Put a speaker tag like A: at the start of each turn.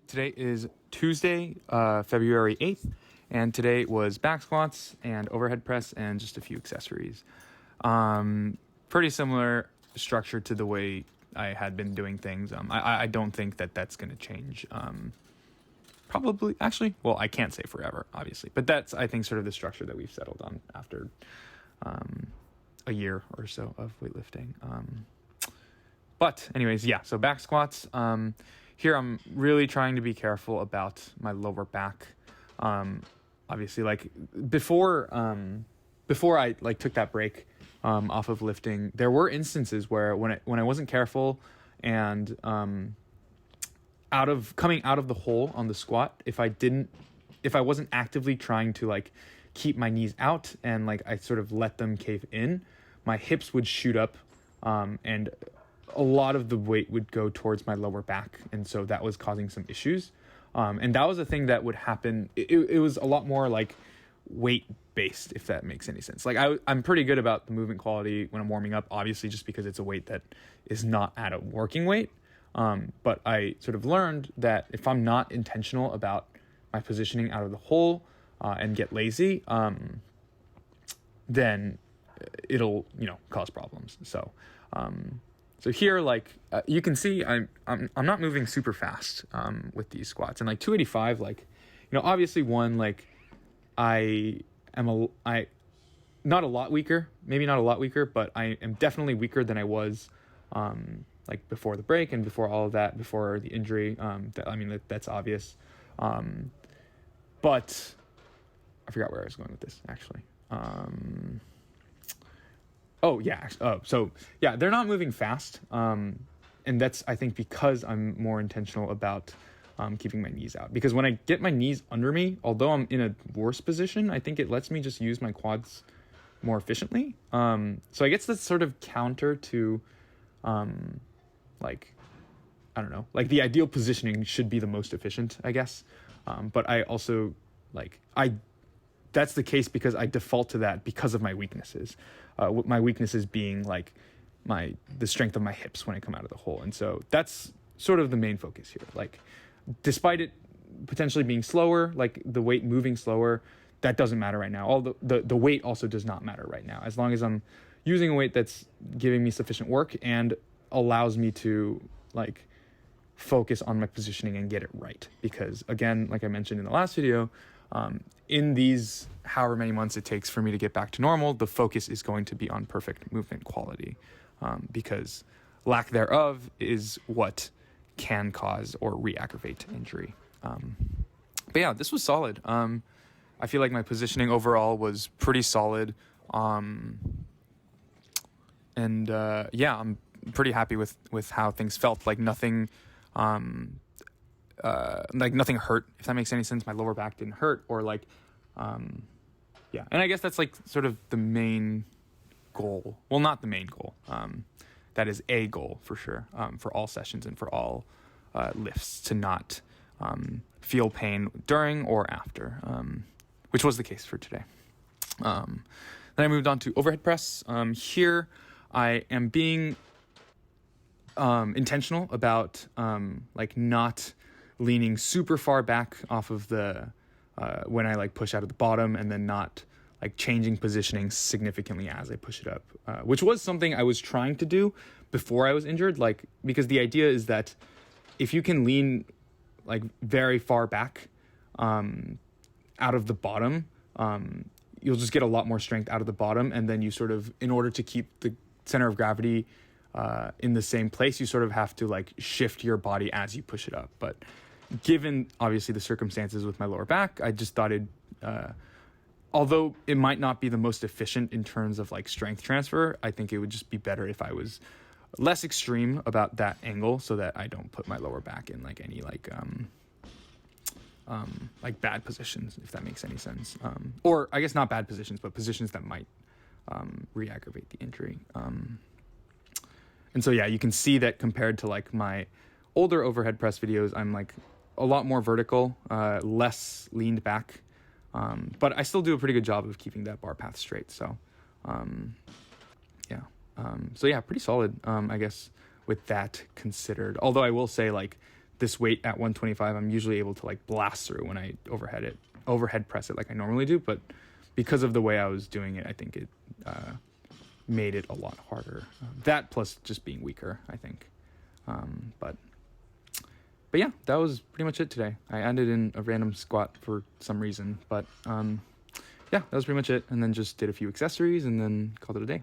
A: Today is Tuesday, February 8th, and today was back squats and overhead press and just a few accessories. Pretty similar structure to the way I had been doing things. I don't think that that's going to change. Probably, actually, well, I can't say forever, obviously, but that's, I think, sort of the structure that we've settled on after a year or so of weightlifting. But anyways, yeah, so back squats. Here I'm really trying to be careful about my lower back. Obviously, like before I like took that break off of lifting, there were instances where when I wasn't careful and coming out of the hole on the squat, if I wasn't actively trying to like keep my knees out and like I sort of let them cave in, my hips would shoot up and a lot of the weight would go towards my lower back, and so that was causing some issues. And that was a thing that would happen. It was a lot more like weight based, if that makes any sense. Like I'm pretty good about the movement quality when I'm warming up, obviously just because it's a weight that is not at a working weight. But I sort of learned that if I'm not intentional about my positioning out of the hole and get lazy, then it'll cause problems. So here, like you can see, I'm not moving super fast with these squats, and like 285, like obviously like I am not a lot weaker, maybe not a lot weaker, but I am definitely weaker than I was like before the break and before all of that, before the injury. That's obvious. But I forgot where I was going with this actually. They're not moving fast. And that's, I think, because I'm more intentional about keeping my knees out. Because when I get my knees under me, although I'm in a worse position, I think it lets me just use my quads more efficiently. So I guess that's sort of counter to, like the ideal positioning should be the most efficient, I guess. But I also, that's the case because I default to that because of my weaknesses. My weaknesses being like the strength of my hips when I come out of the hole. And so that's sort of the main focus here. Like, despite it potentially being slower, like the weight moving slower, that doesn't matter right now. All the weight also does not matter right now. As long as I'm using a weight that's giving me sufficient work and allows me to like focus on my positioning and get it right. Because again, like I mentioned in the last video, in these however many months it takes for me to get back to normal, the focus is going to be on perfect movement quality, because lack thereof is what can cause or re-aggravate injury. But yeah, this was solid. I feel like my positioning overall was pretty solid. I'm pretty happy with how things felt. Like nothing hurt, if that makes any sense. My lower back didn't hurt, or and I guess that's like sort of the main goal. Well, not the main goal. That is a goal for sure, for all sessions and for all lifts, to not feel pain during or after, which was the case for today. Then I moved on to overhead press. Here I am being intentional about not leaning super far back off of the when I like push out of the bottom, and then not like changing positioning significantly as I push it up, which was something I was trying to do before I was injured. Like, because the idea is that if you can lean like very far back out of the bottom, you'll just get a lot more strength out of the bottom, and then you sort of, in order to keep the center of gravity in the same place, you sort of have to like shift your body as you push it up. But given obviously the circumstances with my lower back, I just thought although it might not be the most efficient in terms of like strength transfer, I think it would just be better if I was less extreme about that angle, so that I don't put my lower back in like any like bad positions, if that makes any sense. Or I guess not bad positions, but positions that might re-aggravate the injury. And so, yeah, you can see that compared to like my older overhead press videos, I'm like a lot more vertical, less leaned back. But I still do a pretty good job of keeping that bar path straight. So, pretty solid, I guess, with that considered. Although I will say, like, this weight at 125, I'm usually able to like blast through when I overhead press it like I normally do. But because of the way I was doing it, I think it made it a lot harder. That plus just being weaker, I think. But yeah, that was pretty much it today. I ended in a random squat for some reason, but yeah, that was pretty much it. And then just did a few accessories and then called it a day.